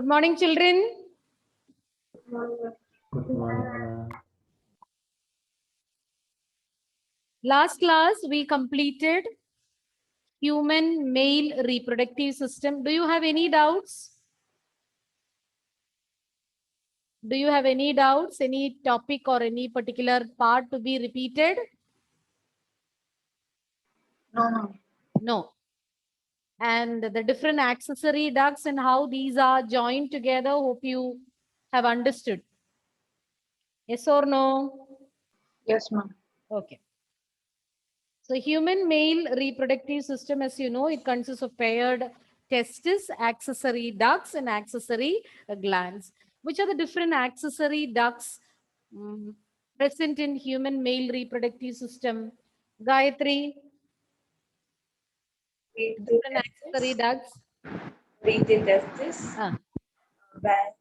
Good morning, children. Good morning. Last class, we completed human male reproductive system. Do you have any doubts? Do you have any doubts? Any topic or any particular part to be repeated? No. No. And the different accessory ducts and how these are joined together, hope you have understood. Yes or no? Yes, ma'am. Okay. So human male reproductive system, as you know, it consists of paired testes, accessory ducts, and accessory glands. Which are the different accessory ducts present in human male reproductive system? Gayatri, different accessory ducts. Breathing testis, Ah,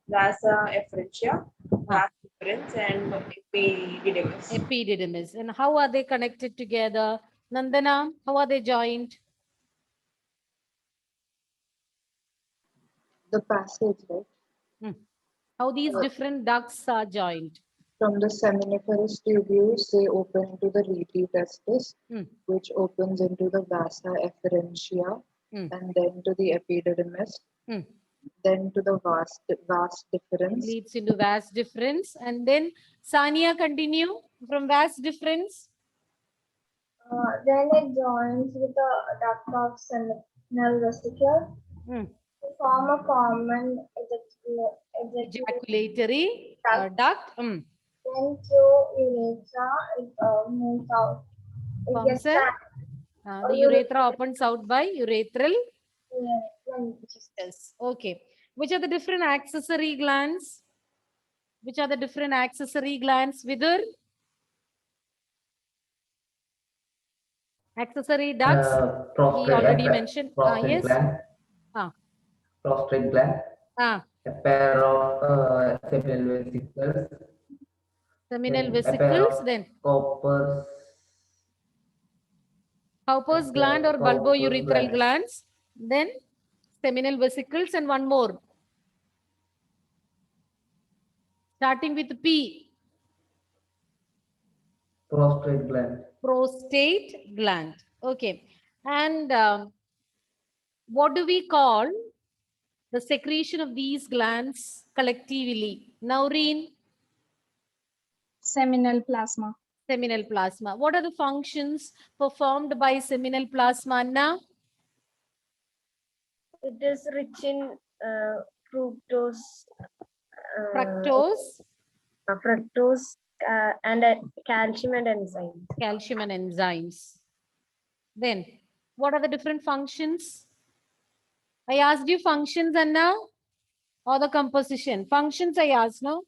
vasa efferentia, ah, vas deferens, and epididymis. epididymis. And how are they connected together? Nandana, how are they joined? The passage, right? How these different ducts are joined? From the seminiferous tubules, they open into the rete testis, which opens into the vasa efferentia, and then to the epididymis, then to the vas deferens. Leads into vas deferens. And then Sania, continue from vas deferens. Then it joins with the duct of seminal vesicle to form a common Ejaculatory duct. Then through urethra, it moves out. It Forms gets a, the urethra opens out by urethral. Yes. Okay. Which are the different accessory glands? Which are the different accessory glands? Vidur? Accessory ducts. He already mentioned. Prostate Yes. gland. Prostate gland. A pair of seminal vesicles. Seminal vesicles. Then Cowper's gland or bulbourethral glands. Then seminal vesicles and one more. Starting with P. Prostate gland. Prostate gland. Okay. And what do we call the secretion of these glands collectively? Naureen? Seminal plasma. Seminal plasma. What are the functions performed by seminal plasma now? It is rich in fructose, Fructose, and calcium and enzymes. calcium and enzymes. Then, what are the different functions? I asked you functions, Anna, or the composition? Functions I asked, no?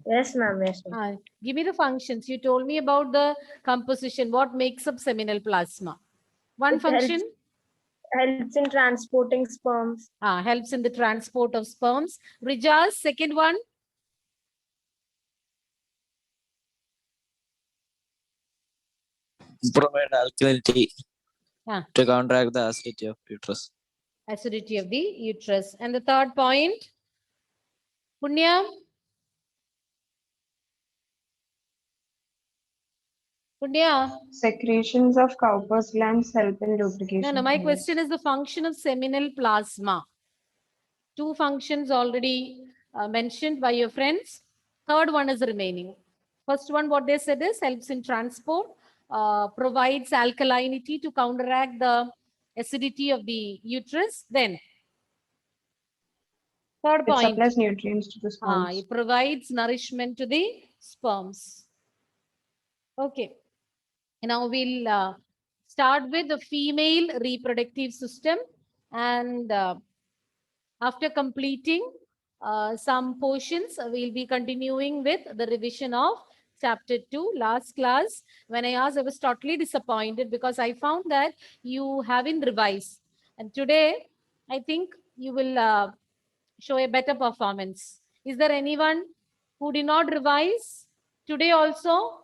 Yes, ma'am. Yes, ma'am. Give me the functions. You told me about the composition. What makes up seminal plasma? One function? Helps in transporting sperms. Helps in the transport of sperms. Rijaz, second one? Provide alkalinity to counteract the acidity of uterus. Acidity of the uterus. And the third point? Punya? Punya? Secretions of Cowper's glands help in lubrication. No, my question is the function of seminal plasma. Two functions already mentioned by your friends. Third one is remaining. First one, what they said is helps in transport, provides alkalinity to counteract the acidity of the uterus. Then, third point. It supplies nutrients to the sperms. It provides nourishment to the sperms. Okay. Now we'll start with the female reproductive system, and after completing some portions, we'll be continuing with the revision of chapter 2. Last class, when I asked, I was totally disappointed because I found that you haven't revised. And today, I think you will show a better performance. Is there anyone who did not revise today also?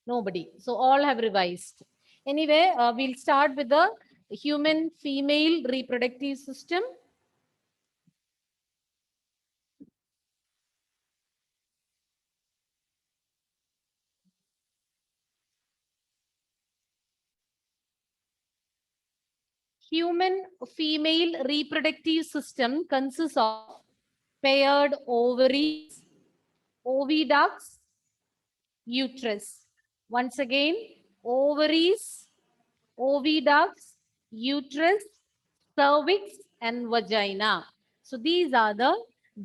Nobody. So all have revised. Anyway, we'll start with the human female reproductive system. Human female reproductive system consists of paired ovaries, oviducts, uterus. Once again, ovaries, oviducts, uterus, cervix, and vagina. So these are the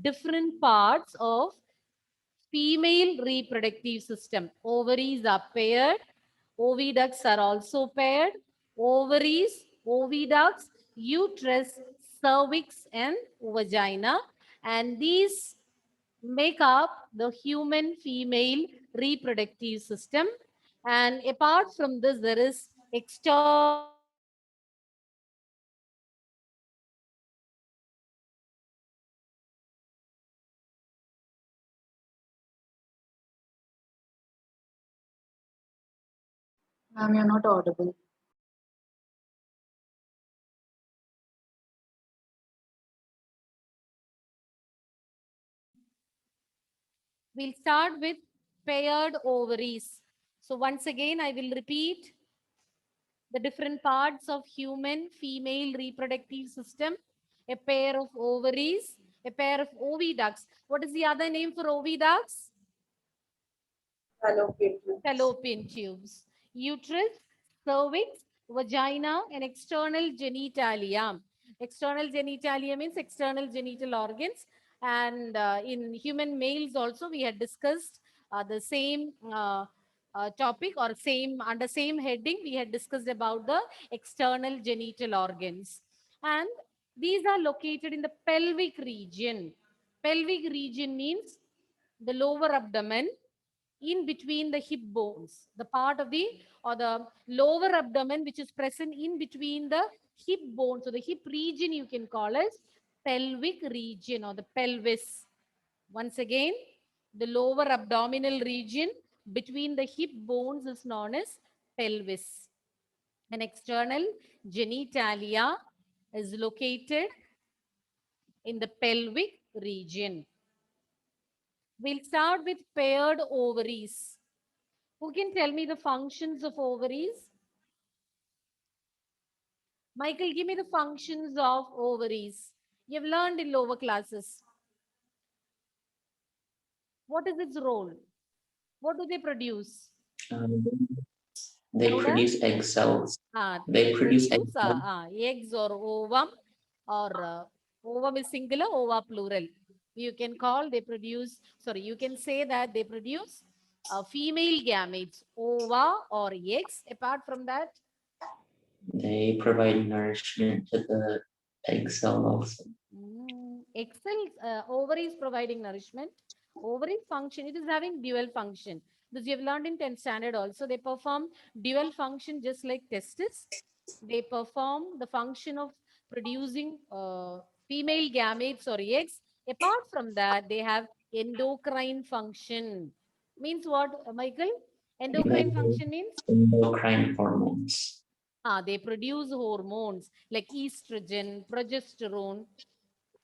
different parts of female reproductive system. Ovaries are paired, oviducts are also paired, ovaries, oviducts, uterus, cervix, and vagina. And these make up the human female reproductive system. And apart from this, there is external Ma'am, you're not audible. We'll start with paired ovaries. So once again, I will repeat the different parts of human female reproductive system. A pair of ovaries, a pair of oviducts. What is the other name for oviducts? Fallopian tubes. Fallopian tubes. Uterus, cervix, vagina, and external genitalia. External genitalia means external genital organs. And in human males also, we had discussed the same topic or same under same heading. We had discussed about the external genital organs. And these are located in the pelvic region. Pelvic region means the lower abdomen in between the hip bones, the part of the or the lower abdomen which is present in between the hip bones. So the hip region you can call as pelvic region or the pelvis. Once again, the lower abdominal region between the hip bones is known as pelvis. An external genitalia is located in the pelvic region. We'll start with paired ovaries. Who can tell me the functions of ovaries? Michael, give me the functions of ovaries. You've learned in lower classes. What is its role? What do they produce? Um, they Louder? produce egg cells. They produce egg eggs or ovum, or ovum is singular, ova plural. You can call they produce, sorry, you can say that they produce female gametes, ova or eggs. Apart from that, They provide nourishment to the egg cell also. Egg cells, ovary is providing nourishment. Ovary function, it is having dual function. This you have learned in 10th standard also. They perform dual function just like testis. They perform the function of producing female gametes or eggs. Apart from that, they have endocrine function. Means what, Michael? Endocrine function means? Endocrine hormones. They produce hormones like estrogen, progesterone.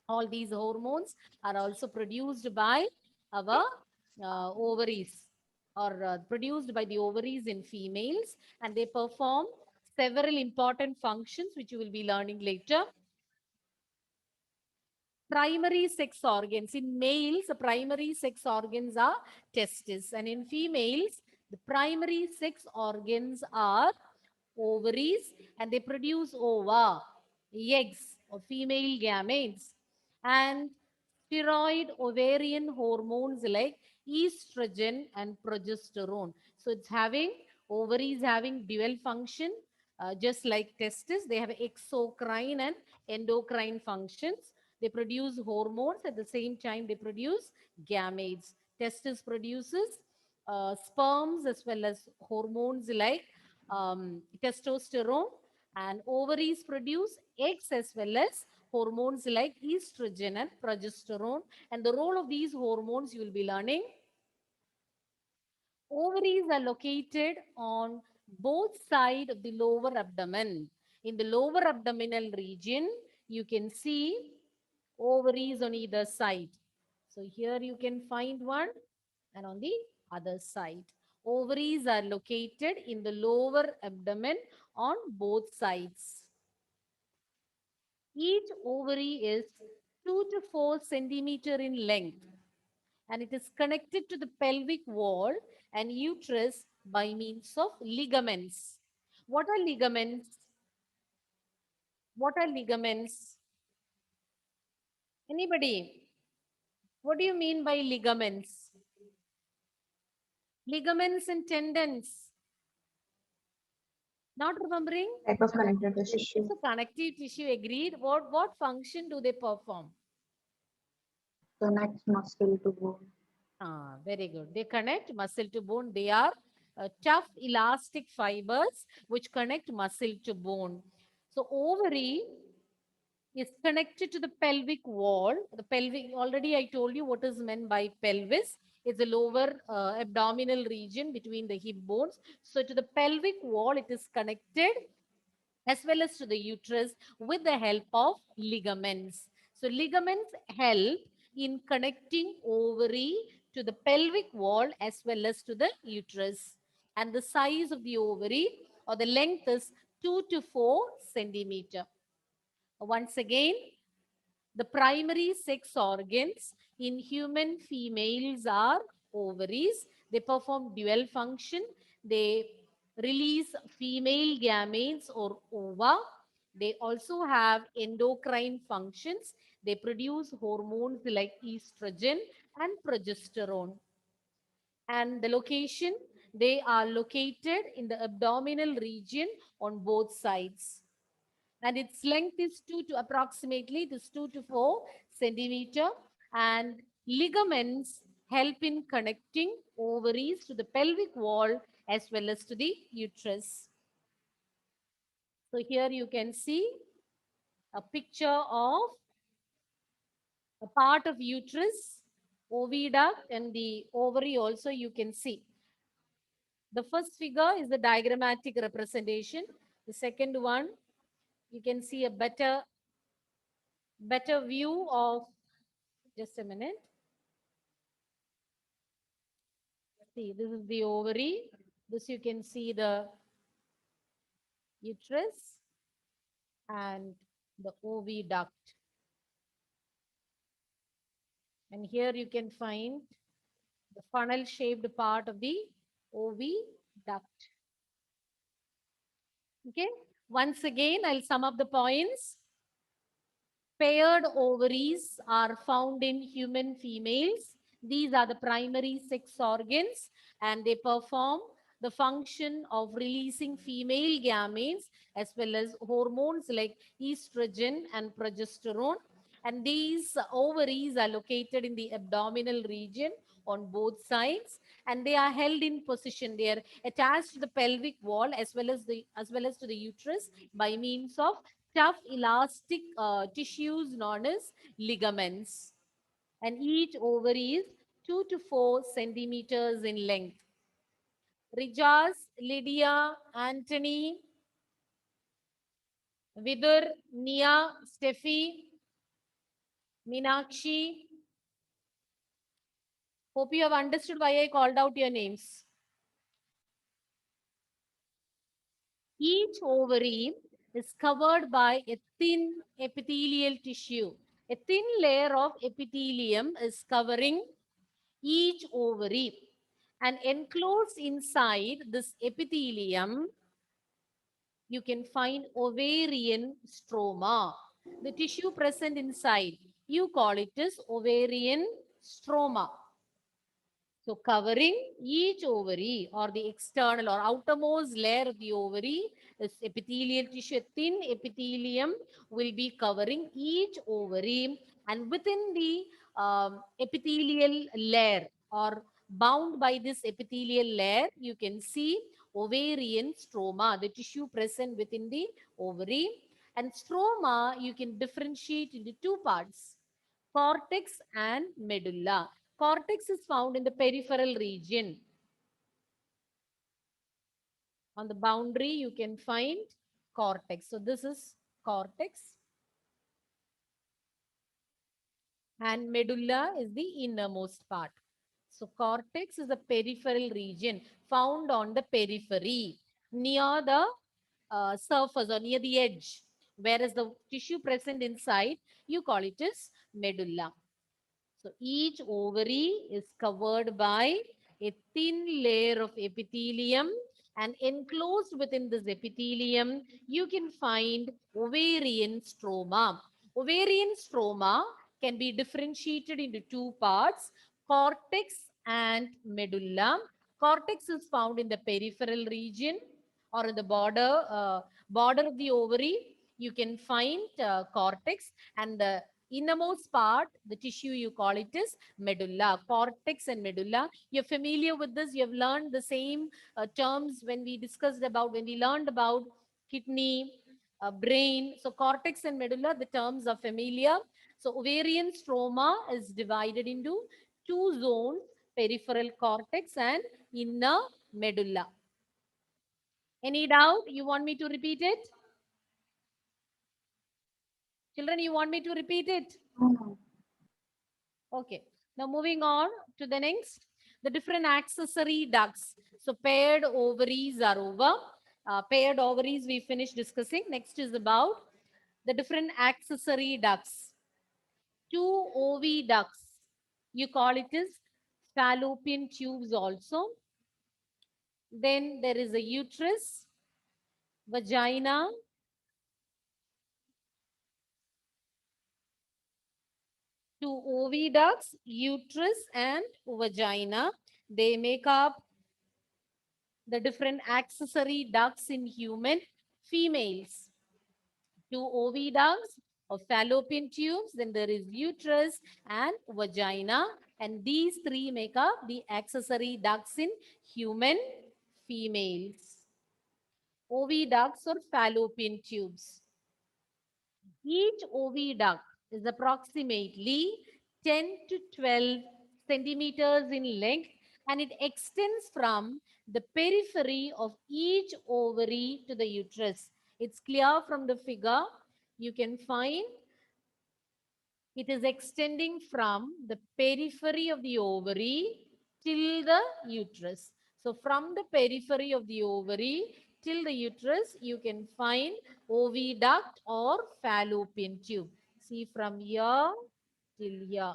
All these hormones are also produced by our ovaries or produced by the ovaries in females, and they perform several important functions which you will be learning later. Primary sex organs. In males, the primary sex organs are testes, and in females, the primary sex organs are ovaries, and they produce ova, eggs or female gametes, and steroid ovarian hormones like estrogen and progesterone. So it's having ovaries having dual function, just like testes. They have exocrine and endocrine functions. They produce hormones at the same time they produce gametes. Testis produces sperms as well as hormones like testosterone, and ovaries produce eggs as well as hormones like estrogen and progesterone. And the role of these hormones you will be learning. Ovaries are located on both sides of the lower abdomen. In the lower abdominal region, you can see ovaries on either side. So here you can find one, and on the other side. Ovaries are located in the lower abdomen on both sides. Each ovary is 2 to 4 centimeter in length, and it is connected to the pelvic wall and uterus by means of ligaments. What are ligaments? What are ligaments? Anybody? What do you mean by ligaments? Ligaments and tendons. Not remembering? Type of connective tissue. Tissue. So connective tissue, agreed. What function do they perform? Connects muscle to bone. Ah, very good. They connect muscle to bone. They are tough elastic fibers which connect muscle to bone. So ovary is connected to the pelvic wall. The pelvic, already I told you what is meant by pelvis. It's the lower abdominal region between the hip bones. So to the pelvic wall, it is connected as well as to the uterus with the help of ligaments. So ligaments help in connecting ovary to the pelvic wall as well as to the uterus. And the size of the ovary or the length is 2 to 4 centimeter. Once again, the primary sex organs in human females are ovaries. They perform dual function. They release female gametes or ova. They also have endocrine functions. They produce hormones like estrogen and progesterone. And the location, they are located in the abdominal region on both sides, and its length is 2 to approximately this 2 to 4 centimeter, and ligaments help in connecting ovaries to the pelvic wall as well as to the uterus. So here you can see a picture of a part of uterus, oviduct, and the ovary also you can see. The first figure is the diagrammatic representation. The second one, you can see a better view of, just a minute. See, this is the ovary. This you can see the uterus and the oviduct. And here you can find the funnel shaped part of the oviduct. Okay. Once again, I'll sum up the points. Paired ovaries are found in human females. These are the primary sex organs and they perform the function of releasing female gametes as well as hormones like estrogen and progesterone. And these ovaries are located in the abdominal region on both sides, and they are held in position. They are attached to the pelvic wall as well as to the uterus by means of tough elastic tissues known as ligaments. And each ovary is 2 to 4 centimeters in length. Rijas, Lydia, Anthony, Vidur, Nia, Steffi, Minakshi. Hope you have understood why I called out your names. Each ovary is covered by a thin epithelial tissue. A thin layer of epithelium is covering each ovary, and enclosed inside this epithelium, you can find ovarian stroma. The tissue present inside, you call it as ovarian stroma. So covering each ovary or the external or outermost layer of the ovary is epithelial tissue. A thin epithelium will be covering each ovary, and within the epithelial layer or bound by this epithelial layer, you can see ovarian stroma, the tissue present within the ovary. And stroma you can differentiate into two parts, cortex and medulla. Cortex is found in the peripheral region. On the boundary, you can find cortex. So this is cortex. And medulla is the innermost part. So cortex is the peripheral region found on the periphery near the surface or near the edge whereas the tissue present inside, you call it as medulla. So each ovary is covered by a thin layer of epithelium, and enclosed within this epithelium, you can find ovarian stroma. Ovarian stroma can be differentiated into two parts, cortex and medulla. Cortex is found in the peripheral region or in the border of the ovary. You can find cortex, and the innermost part, the tissue, you call it is medulla. Cortex and medulla. You're familiar with this. You have learned the same terms when we learned about kidney, brain. So cortex and medulla, the terms are familiar. So ovarian stroma is divided into two zones, peripheral cortex and inner medulla. Any doubt? You want me to repeat it? Children, you want me to repeat it? Okay. Now moving on to the next, the different accessory ducts. So paired ovaries are over. Paired ovaries we finished discussing. Next is about the different accessory ducts. Two oviducts. You call it as fallopian tubes also. Then there is a uterus, vagina, two oviducts, uterus and vagina. They make up the different accessory ducts in human females. Two oviducts or fallopian tubes, then there is uterus and vagina, and these three make up the accessory ducts in human females. Oviducts or fallopian tubes. Each oviduct is approximately 10 to 12 centimeters in length, and it extends from the periphery of each ovary to the uterus. It's clear from the figure. You can find it is extending from the periphery of the ovary till the uterus. So from the periphery of the ovary till the uterus, you can find oviduct or fallopian tube. See from here till here.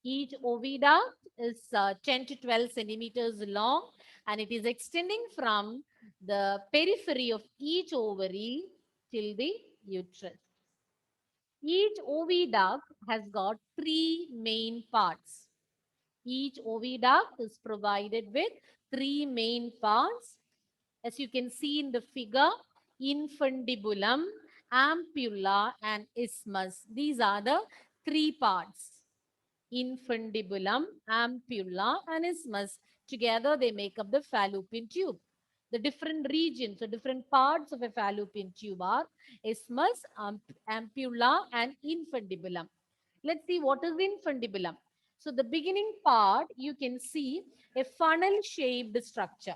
Each oviduct is 10 to 12 centimeters long, and it is extending from the periphery of each ovary till the uterus. Each oviduct has got three main parts. Each oviduct is provided with three main parts. As you can see in the figure, infundibulum, ampulla, and isthmus. These are the three parts. Infundibulum, ampulla, and isthmus. Together they make up the fallopian tube. The different regions or different parts of a fallopian tube are isthmus, ampulla, and infundibulum. Let's see what is infundibulum. So the beginning part, you can see a funnel-shaped structure.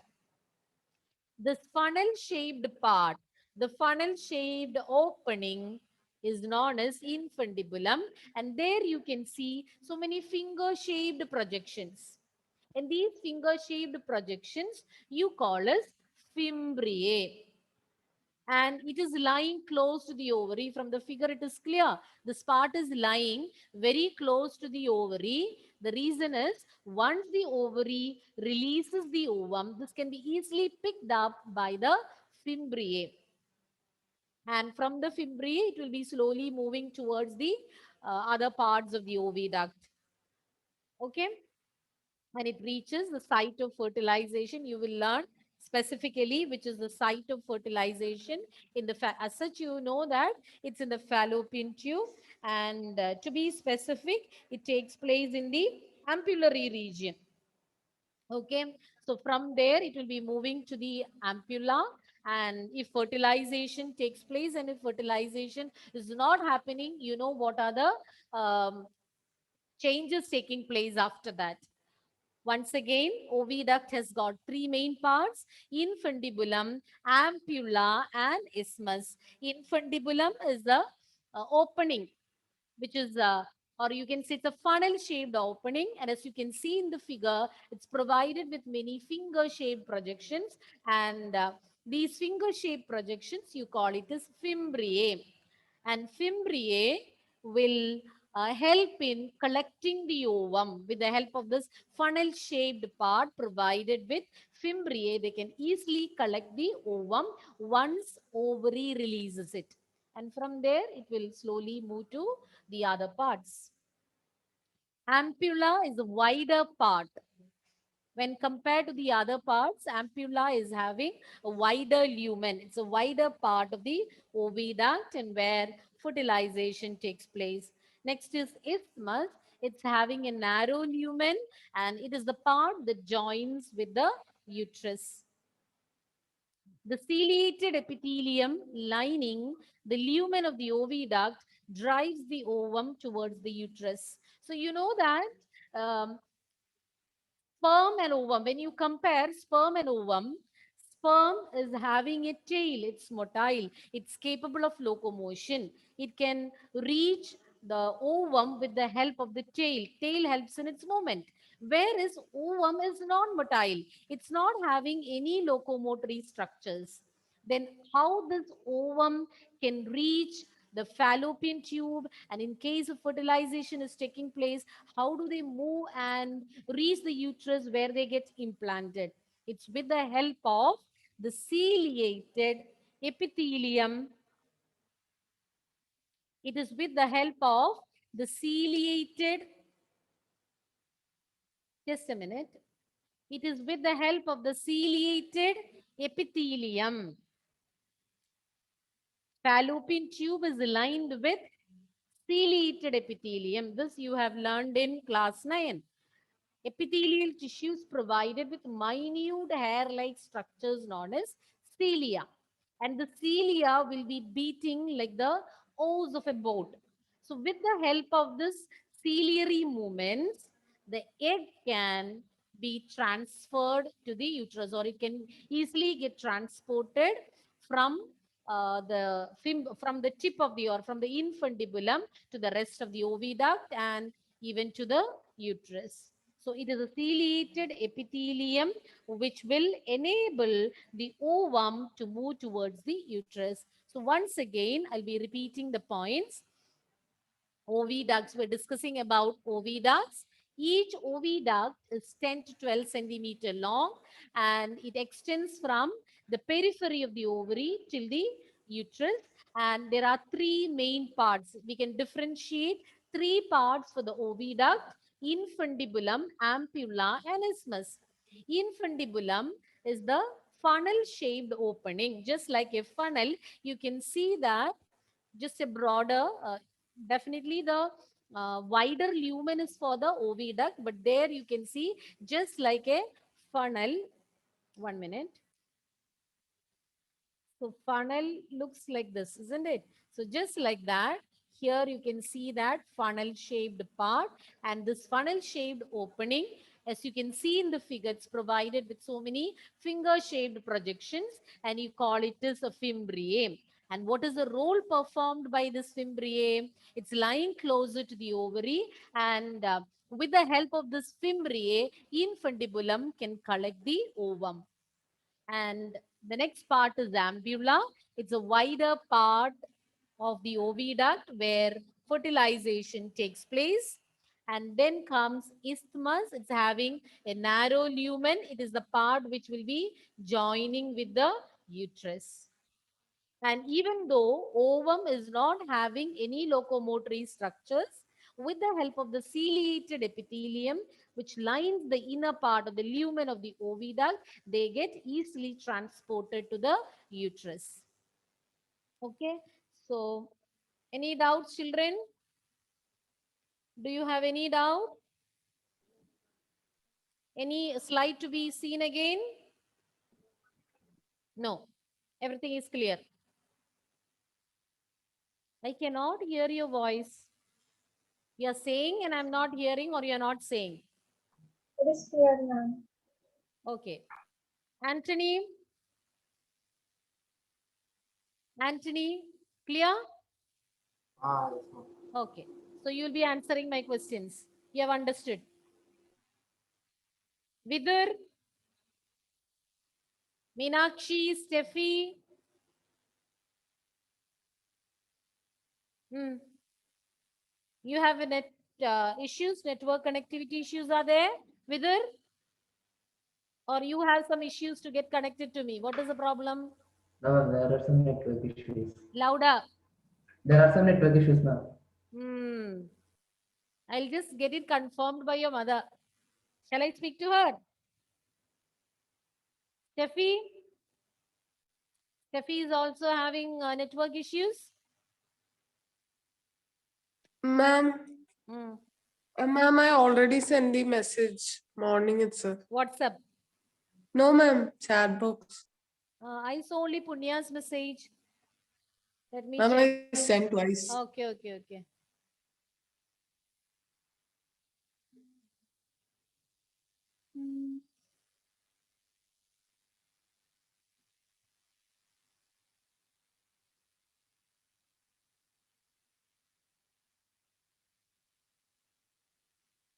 This funnel-shaped part, the funnel-shaped opening is known as infundibulum, and there you can see so many finger-shaped projections. And these finger-shaped projections you call as fimbriae. And it is lying close to the ovary. From the figure, it is clear. This part is lying very close to the ovary. The reason is, once the ovary releases the ovum, this can be easily picked up by the fimbriae. And from the fimbriae, it will be slowly moving towards the other parts of the oviduct. Okay? And it reaches the site of fertilization. You will learn specifically which is the site of fertilization in the as such, you know that it's in the fallopian tube, and to be specific, it takes place in the ampullary region. Okay, so from there it will be moving to the ampulla, and if fertilization takes place and if fertilization is not happening, you know what are the changes taking place after that. Once again, oviduct has got three main parts: infundibulum, ampulla, and isthmus. Infundibulum is the opening, which is, or you can say it's a funnel-shaped opening. And as you can see in the figure, it's provided with many finger-shaped projections. And These finger-shaped projections, you call it as fimbriae. And fimbriae will help in collecting the ovum with the help of this funnel-shaped part provided with fimbriae. They can easily collect the ovum once ovary releases it. And from there, it will slowly move to the other parts. Ampulla is a wider part. When compared to the other parts, ampulla is having a wider lumen. It's a wider part of the oviduct and where fertilization takes place. Next is isthmus. It's having a narrow lumen and it is the part that joins with the uterus. The ciliated epithelium lining the lumen of the oviduct drives the ovum towards the uterus. So you know that sperm and ovum, when you compare sperm and ovum, sperm is having a tail, it's motile, it's capable of locomotion. It can reach the ovum with the help of the tail. Tail helps in its movement. Whereas ovum is non-motile, it's not having any locomotory structures. Then how this ovum can reach the fallopian tube, and in case of fertilization is taking place, how do they move and reach the uterus where they get implanted? It's with the help of the ciliated epithelium. It is with the help of the ciliated, just a minute. It is with the help of the ciliated epithelium. Fallopian tube is lined with ciliated epithelium. This you have learned in class 9. Epithelial tissues provided with minute hair-like structures known as cilia. And the cilia will be beating like the oars of a boat. So with the help of this ciliary movements, the egg can be transferred to the uterus, or it can easily get transported from from the tip of the, or from the infundibulum to the rest of the oviduct and even to the uterus. So it is a ciliated epithelium which will enable the ovum to move towards the uterus. So once again, I'll be repeating the points. Oviducts, we're discussing about oviducts. Each oviduct is 10 to 12 centimeter long and it extends from the periphery of the ovary till the uterus. And there are three main parts. We can differentiate three parts for the oviduct: infundibulum, ampulla, and isthmus. Infundibulum is the funnel-shaped opening. Just like a funnel, you can see that just a broader, definitely the wider lumen is for the oviduct, but there you can see just like a funnel. 1 minute. So funnel looks like this, isn't it? So just like that, here you can see that funnel shaped part, and this funnel shaped opening, as you can see in the figure, it's provided with so many finger shaped projections, and you call it as a fimbriae. And what is the role performed by this fimbriae? It's lying closer to the ovary, and with the help of this fimbriae, infundibulum can collect the ovum. And the next part is ampulla. It's a wider part of the oviduct where fertilization takes place. And then comes isthmus. It's having a narrow lumen. It is the part which will be joining with the uterus. And even though ovum is not having any locomotory structures, with the help of the ciliated epithelium, which lines the inner part of the lumen of the oviduct, they get easily transported to the uterus. Okay, so any doubts, children? Do you have any doubt? Any slide to be seen again? No, everything is clear. I cannot hear your voice. You are saying and I'm not hearing, or you're not saying? It is clear now. Okay. Anthony? Anthony, clear? Okay. So you'll be answering my questions. You have understood. Vidur? Meenakshi, Steffi. You have a net issues, network connectivity issues are there, Vidar? Or you have some issues to get connected to me? What is the problem? No, there are some network issues. Louder. There are some network issues, ma'am. I'll just get it confirmed by your mother. Shall I speak to her? Steffi? Steffi is also having network issues. Ma'am, ma'am, I already sent the message morning itself. WhatsApp. No, ma'am, chat box. I saw only Punya's message. Let me Ma'am, check. I sent twice. Okay.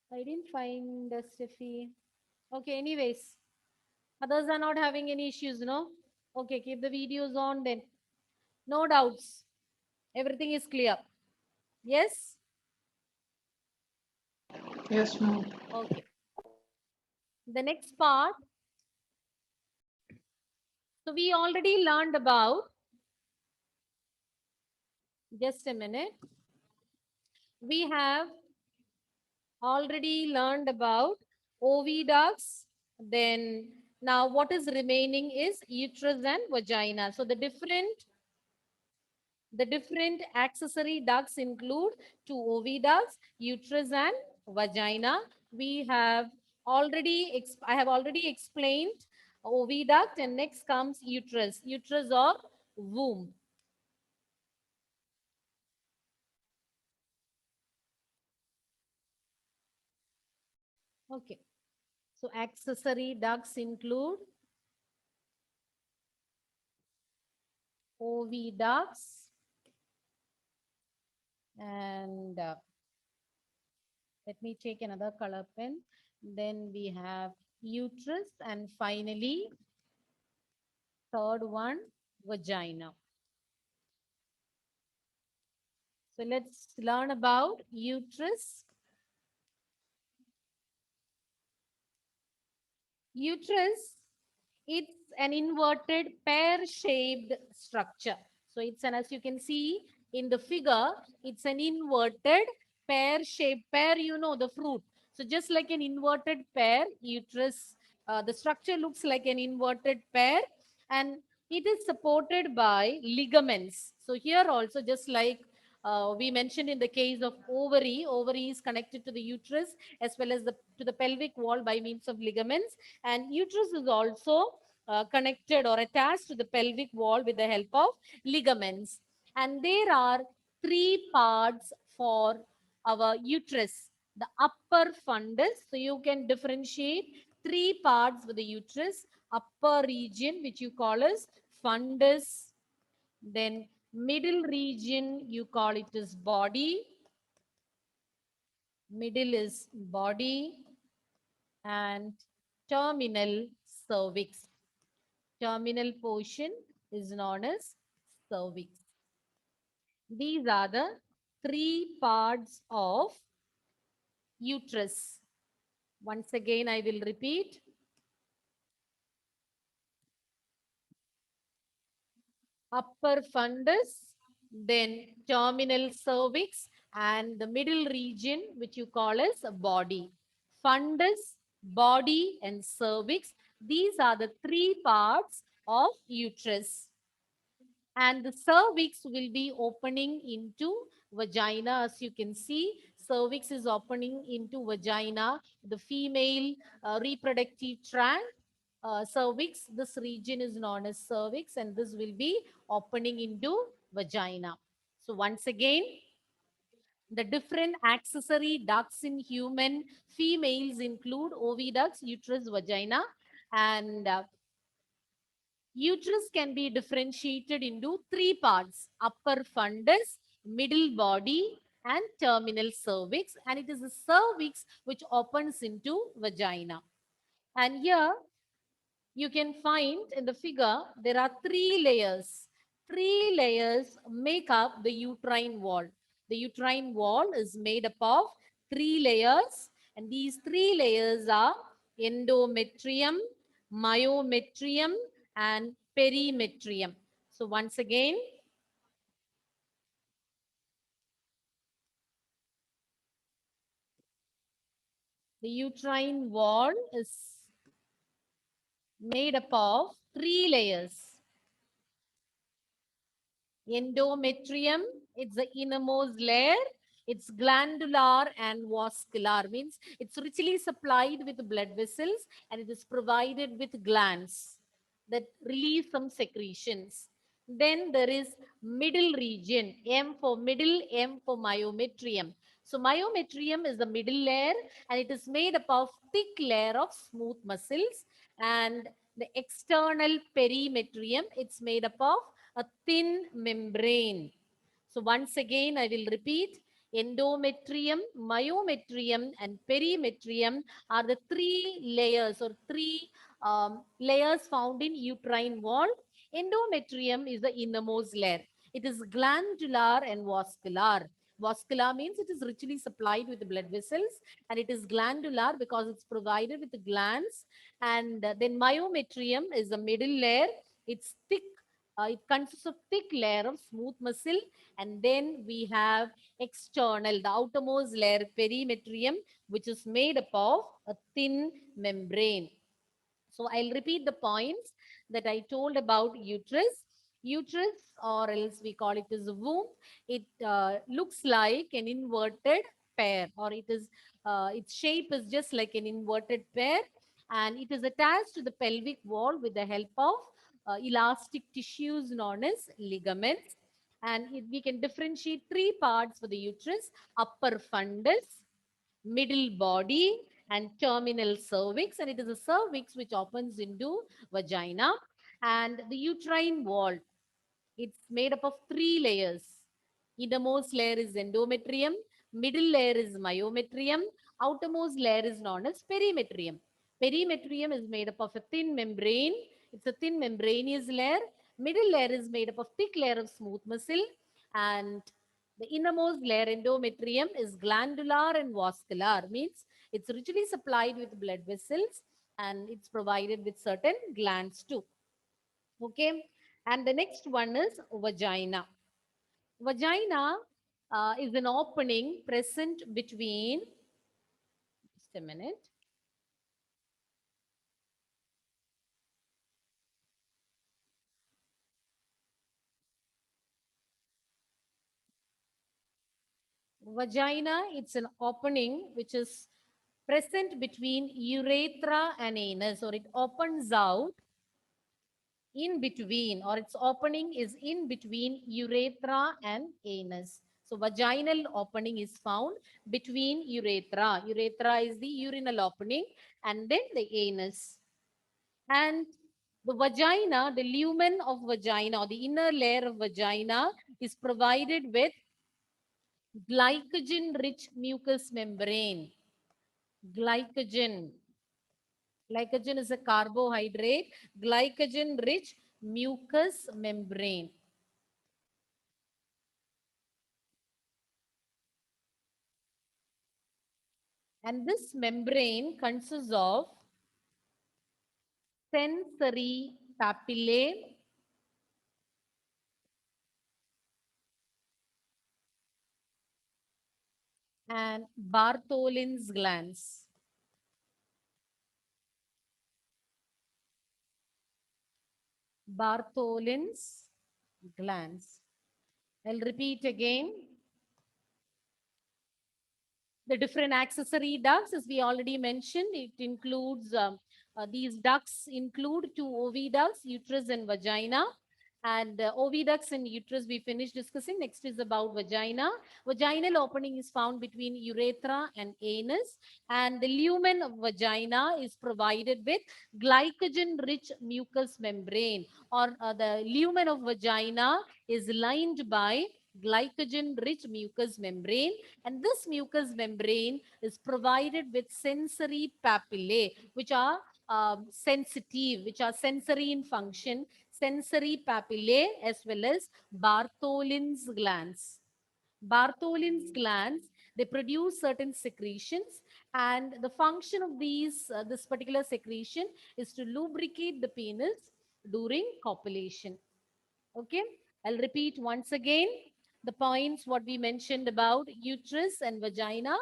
I didn't find Steffi. Okay, anyways. Others are not having any issues, no? Okay, keep the videos on then. No doubts. Everything is clear. Yes? Yes, ma'am. Okay. The next part. So we already learned about, just a minute. We have already learned about oviducts. Then now what is remaining is uterus and vagina. So the different accessory ducts include two oviducts, uterus and vagina. I have already explained oviduct, and next comes uterus or womb. Okay. So accessory ducts include oviducts and let me take another color pen. Then we have uterus and finally third one, vagina. So let's learn about uterus. Uterus, it's an inverted pear-shaped structure. So it's an, as you can see in the figure, it's an inverted pear-shaped, pear, you know, the fruit. So just like an inverted pear, uterus, the structure looks like an inverted pear and it is supported by ligaments. So here also, just like we mentioned in the case of ovary is connected to the uterus as well as to the pelvic wall by means of ligaments, and uterus is also connected or attached to the pelvic wall with the help of ligaments. And there are three parts for our uterus. The upper fundus, so you can differentiate three parts with the uterus. Upper region, which you call as fundus, then middle region, you call it as body. Middle is body and terminal cervix. Terminal portion is known as cervix. These are the three parts of uterus. Once again, I will repeat. Upper fundus, then terminal cervix, and the middle region, which you call as body. Fundus, body, and cervix. These are the three parts of uterus. And the cervix will be opening into vagina. As you can see, cervix is opening into vagina, the female reproductive tract. Cervix, this region is known as cervix, and this will be opening into vagina. So once again, the different accessory ducts in human females include oviducts, uterus, vagina, and uterus can be differentiated into three parts: upper fundus, middle body, and terminal cervix. And it is the cervix which opens into vagina. And here you can find in the figure, there are 3 layers. 3 layers make up the uterine wall. The uterine wall is made up of 3 layers, and these 3 layers are endometrium, myometrium, and perimetrium. So once again, the uterine wall is made up of 3 layers. Endometrium, it's the innermost layer. It's glandular and vascular, means it's richly supplied with blood vessels, and it is provided with glands that release some secretions. Then there is middle region, M for middle, M for myometrium. So myometrium is the middle layer, and it is made up of thick layer of smooth muscles. And the external perimetrium, it's made up of a thin membrane. So once again, I will repeat, endometrium, myometrium, and perimetrium are the 3 layers or 3 layers found in uterine wall. Endometrium is the innermost layer. It is glandular and vascular. Vascular means it is richly supplied with blood vessels, and it is glandular because it's provided with the glands. And then myometrium is the middle layer. It's thick. It consists of thick layer of smooth muscle, and then we have external, the outermost layer, perimetrium, which is made up of a thin membrane. So I'll repeat the points that I told about uterus. Uterus, or else we call it as a womb, it looks like an inverted pear, or it is its shape is just like an inverted pear, and it is attached to the pelvic wall with the help of elastic tissues known as ligaments. And we can differentiate 3 parts for the uterus: upper fundus, middle body, and terminal cervix. And it is a cervix which opens into vagina. And the uterine wall, it's made up of 3 layers. Innermost layer is endometrium, middle layer is myometrium, outermost layer is known as perimetrium. Perimetrium is made up of a thin membrane. It's a thin membranous layer. Middle layer is made up of thick layer of smooth muscle, and the innermost layer, endometrium, is glandular and vascular, means it's richly supplied with blood vessels, and it's provided with certain glands too. Okay. And the next one is vagina. Vagina is an opening present between, just a minute. Vagina, it's an opening which is present between urethra and anus, or it opens out in between, or its opening is in between urethra and anus. So vaginal opening is found between urethra. Urethra is the urinal opening, and then the anus. And the vagina, the lumen of vagina, or the inner layer of vagina, is provided with glycogen-rich mucous membrane. Glycogen. Glycogen is a carbohydrate. Glycogen-rich mucous membrane. And this membrane consists of sensory papillae, and Bartholin's glands. Bartholin's glands. I'll repeat again. The different accessory ducts, as we already mentioned, it includes, these ducts include 2 oviducts, uterus and vagina. And oviducts and uterus we finished discussing. Next is about vagina. Vaginal opening is found between urethra and anus, and the lumen of vagina is provided with glycogen-rich mucous membrane, or the lumen of vagina is lined by glycogen-rich mucous membrane, and this mucous membrane is provided with sensory papillae, which are sensitive, which are sensory in function, sensory papillae, as well as Bartholin's glands. Bartholin's glands, they produce certain secretions, and the function of this particular secretion is to lubricate the penis during copulation. Okay, I'll repeat once again the points what we mentioned about uterus and vagina.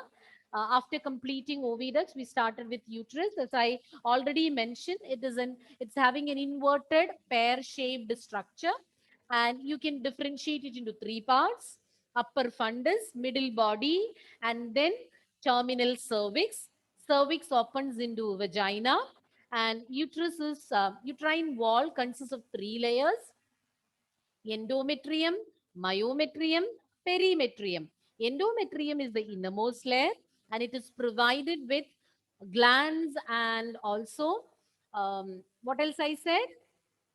After completing oviducts, we started with uterus. As I already mentioned, it's having an inverted pear-shaped structure, and you can differentiate it into three parts: upper fundus, middle body, and then terminal cervix. Cervix opens into vagina, and uterus is uterine wall consists of three layers: endometrium, myometrium, perimetrium. Endometrium is the innermost layer, and it is provided with glands and also, what else I said?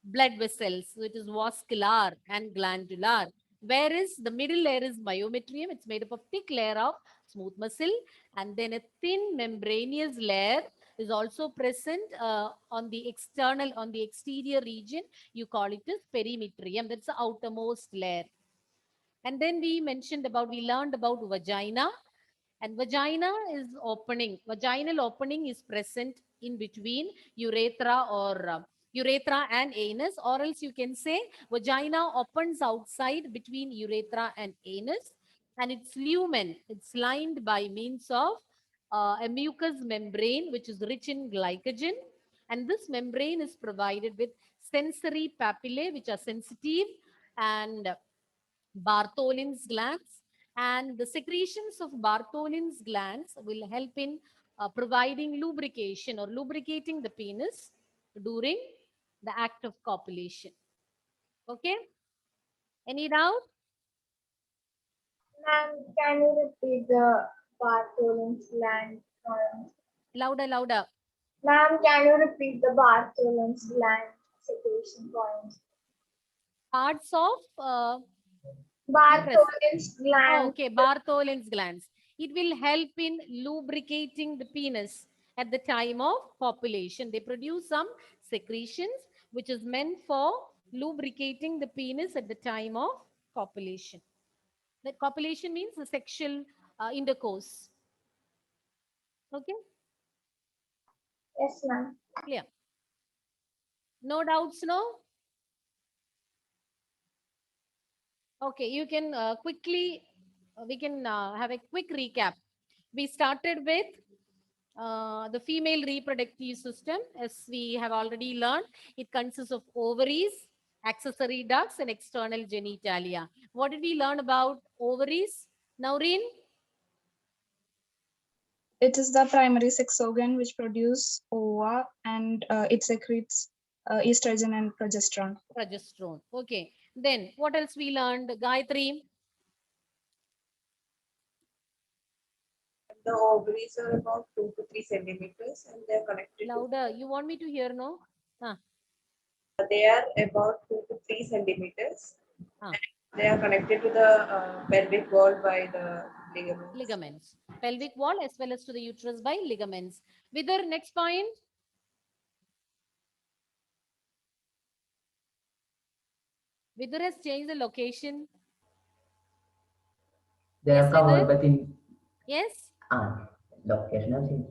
Blood vessels. So it is vascular and glandular. Whereas the middle layer is myometrium. It's made up of thick layer of smooth muscle, and then a thin membranous layer is also present on the exterior region. You call it as perimetrium. That's the outermost layer. And then we learned about vagina. And vagina is opening. Vaginal opening is present in between urethra or urethra and anus, or else you can say vagina opens outside between urethra and anus, and its lumen, it's lined by means of a mucous membrane which is rich in glycogen, and this membrane is provided with sensory papillae which are sensitive, and Bartholin's glands, and the secretions of Bartholin's glands will help in providing lubrication or lubricating the penis during the act of copulation. Okay? Any doubt? Ma'am, can you repeat the Bartholin's gland points? Louder, louder. Ma'am, can you repeat the Bartholin's gland secretion points? Parts of Bartholin's gland. okay, Bartholin's glands. It will help in lubricating the penis at the time of copulation. They produce some secretions which is meant for lubricating the penis at the time of copulation. That copulation means the sexual intercourse. Okay? Yes, ma'am. Clear. No doubts, no? Okay, you can we can have a quick recap. We started with the female reproductive system. As we have already learned, it consists of ovaries, accessory ducts, and external genitalia. What did we learn about ovaries, Naureen? It is the primary sex organ which produces ova, and it secretes estrogen and progesterone. Progesterone. Okay. Then what else we learned, Gayatri? The ovaries are about 2 to 3 centimeters and they are connected. Louder. You want me to hear, no? They are about 2 to 3 centimeters. Ah. They are connected to the pelvic wall by the ligaments. Ligaments. Pelvic wall as well as to the uterus by ligaments. Vidar, next point. Vidar has changed the location. They are Yes, covered Vidar? by thin. Yes? Location of thin.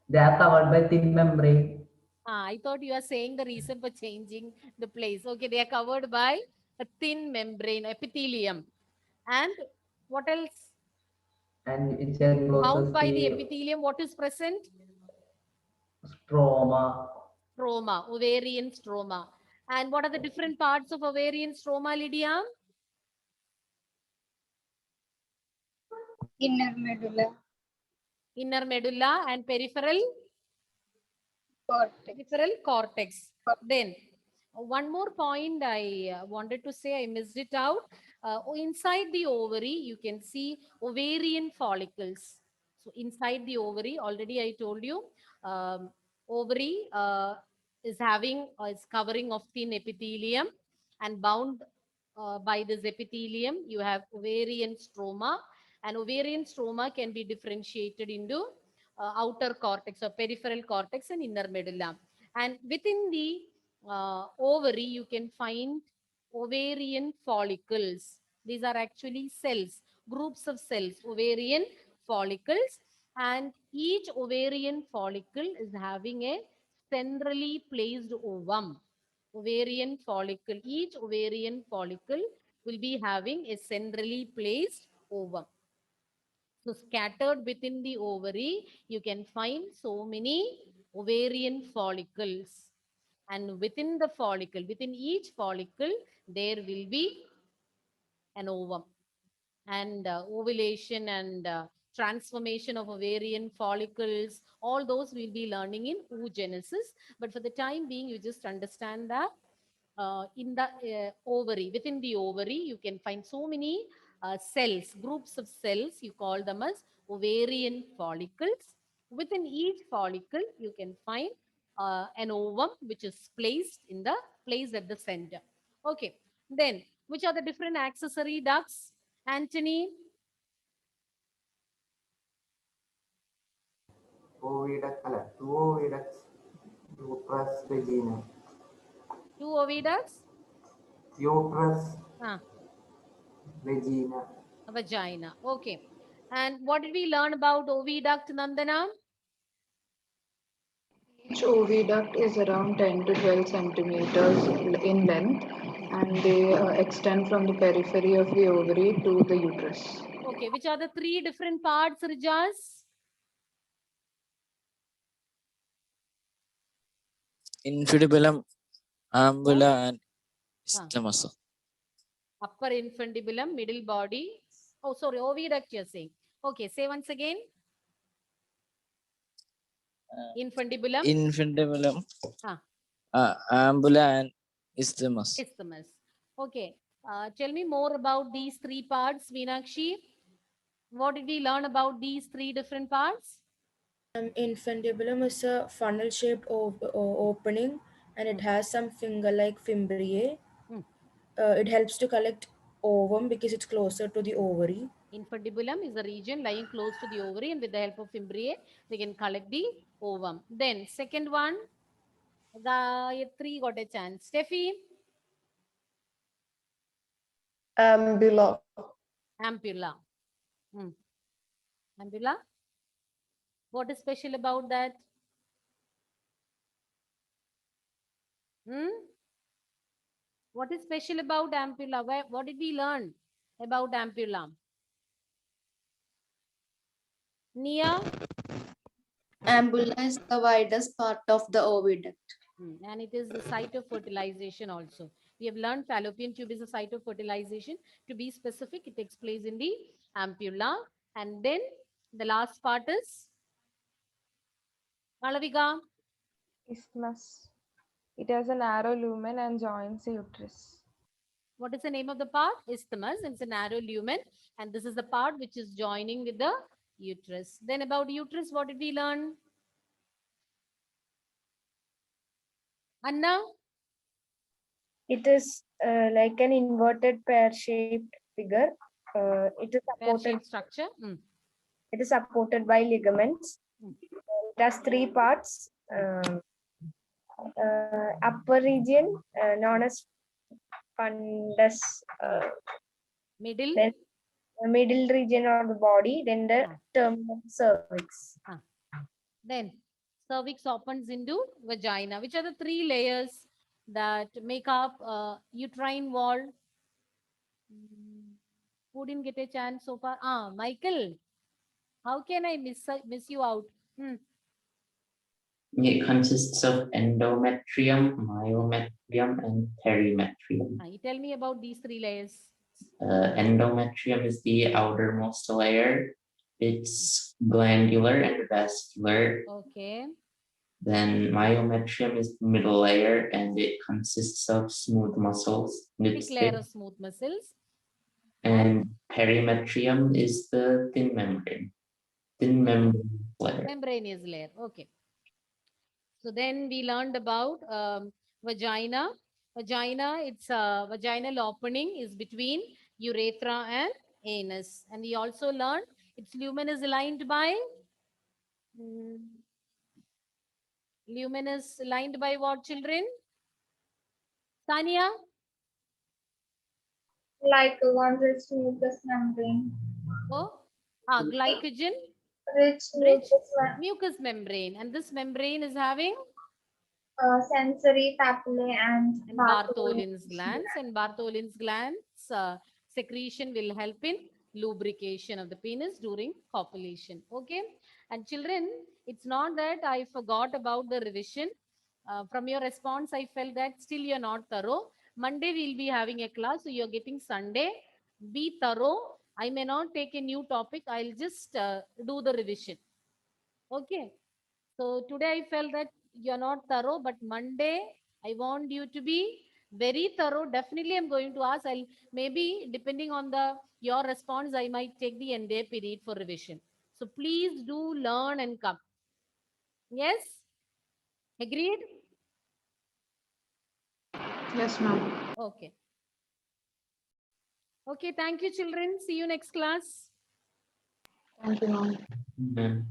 They are covered by thin membrane. I thought you are saying the reason for changing the place. Okay, they are covered by a thin membrane, epithelium. And what else? And it's enclosed Bound by the epithelium, what is present? stroma. Stroma, ovarian stroma. And what are the different parts of ovarian stroma, Lydia? Inner medulla. Inner medulla and peripheral? Peripheral cortex. Then, one more point I wanted to say, I missed it out. Inside the ovary, you can see ovarian follicles. So, inside the ovary, already I told you, ovary is having is covering of thin epithelium, and bound by this epithelium, you have ovarian stroma, and ovarian stroma can be differentiated into outer cortex or peripheral cortex and inner medulla. And within the ovary, you can find ovarian follicles. These are actually cells, groups of cells, ovarian follicles, and each ovarian follicle is having a centrally placed ovum. Ovarian follicle, each ovarian follicle will be having a centrally placed ovum. So scattered within the ovary, you can find so many ovarian follicles. And within the follicle, within each follicle, there will be an ovum. And ovulation and transformation of ovarian follicles, all those we'll be learning in oogenesis. But for the time being, you just understand that in the ovary, within the ovary, you can find so many cells, groups of cells, you call them as ovarian follicles. Within each follicle, you can find an ovum which is placed at the center. Okay, then which are the different accessory ducts, Anthony? Two oviducts, uterus, vagina. Two oviducts? Uterus, Ah, vagina. vagina. Okay. And what did we learn about oviduct, Nandana? Each oviduct is around 10 to 12 centimeters in length, and they extend from the periphery of the ovary to the uterus. Okay, which are the three different parts, Rijas? Infundibulum, ambula, and isthmus. Upper infundibulum, middle body. Oh, sorry, oviduct you're saying. Okay, say once again. Infundibulum. Infundibulum, Ah. ambula, and isthmus. Isthmus. Okay. Tell me more about these three parts, Meenakshi. What did we learn about these three different parts? Infundibulum is a funnel-shaped opening, and it has some finger-like fimbriae. It helps to collect ovum because it's closer to the ovary. Infundibulum is a region lying close to the ovary, and with the help of fimbriae, they can collect the ovum. Then second one, Gayatri got a chance. Steffi? Ambula. Ampulla. Ampulla? What is special about that? What is special about ampulla? What did we learn about ampulla? Nia? Ampulla is the widest part of the oviduct. And it is the site of fertilization also. We have learned fallopian tube is a site of fertilization. To be specific, it takes place in the ampulla. And then the last part is Malavika. Isthmus. It has a narrow lumen and joins the uterus. What is the name of the part? Isthmus. It's a narrow lumen. And this is the part which is joining with the uterus. Then about uterus, what did we learn? Anna? It is like an inverted pear-shaped figure. It is supported. Pear-shaped structure. It is supported by ligaments. It has three parts. Upper region known as fundus. Middle. Then middle region of the body. Then the terminal cervix. Then cervix opens into vagina. Which are the three layers that make up uterine wall? Who didn't get a chance so far? Michael. How can I miss you out? It consists of endometrium, myometrium, and perimetrium. You tell me about these three layers. Endometrium is the outermost layer. It's glandular and vascular. Okay. Then myometrium is the middle layer, and it consists of smooth muscles. Thick layer of smooth muscles. And perimetrium is the thin membrane. Thin membrane layer. Membranous layer. Okay. So then we learned about vagina. Vagina, its vaginal opening is between urethra and anus. And we also learned its lumen is aligned by Lumen is lined by what, children? Tanya? Like one rich mucous membrane. Oh, glycogen? Rich Rich mucous membrane. And this membrane is having? Sensory papillae and Bartholin's glands. And Bartholin's glands secretion will help in lubrication of the penis during copulation. Okay. And children, it's not that I forgot about the revision. From your response, I felt that still you're not thorough. Monday we'll be having a class, so you're getting Sunday. Be thorough. I may not take a new topic. I'll just do the revision. Okay. So today I felt that you're not thorough, but Monday I want you to be very thorough. Definitely I'm going to ask. I'll maybe depending on your response, I might take the entire period for revision. So please do learn and come. Yes? Agreed? Yes, ma'am. Okay. Okay, thank you, children. See you next class. Thank you, ma'am.